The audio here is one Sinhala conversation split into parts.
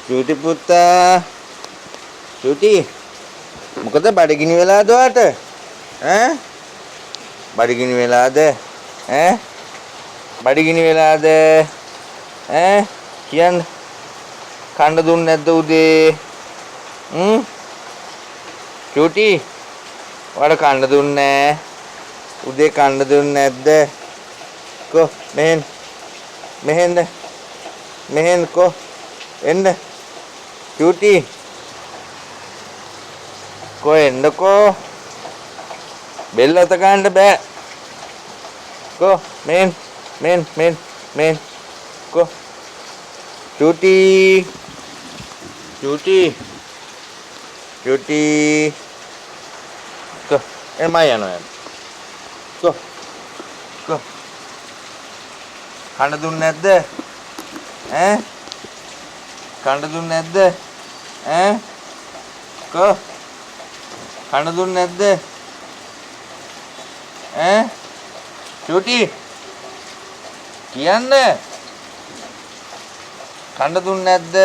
චූටි පුතා චූටි මොකද බඩගිනි වෙලාද ඔයාට ඈ බඩගිනි වෙලාද ඈ බඩගිනි වෙලාද ඈ කියන්න කන්න දුන්නේ නැද්ද උදේ චූටි ඔයාට කන්න දුන්නේ නැහැ උදේ කන්න දුන්නේ නැද්ද කො මෙහෙන් කො එන්න චූටි කො එන්නකෝ බෙල්ල අත ගන්න බෑ කො මෙන් කො චූටි කො එමා යනවා කො කන්න දුන්නේ නැද්ද ඈ කන්න දුන්නේ නැද්ද ඈ කො කන්න දුන්නේ නැද්ද ඈ චූටි කියන්න කන්න දුන්නේ නැද්ද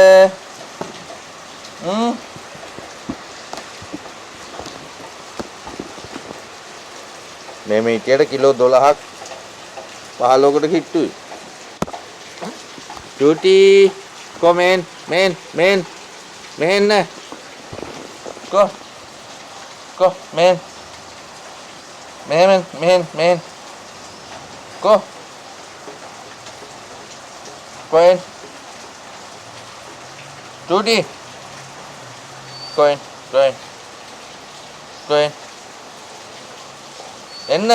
මේ හිටියට කිලෝ 12ක් 15කට කිට්ටුයි චූටි කො මෙහෙන්න කො මෙහෙන් කො කොහෙන් චූටි කොහෙන් එන්න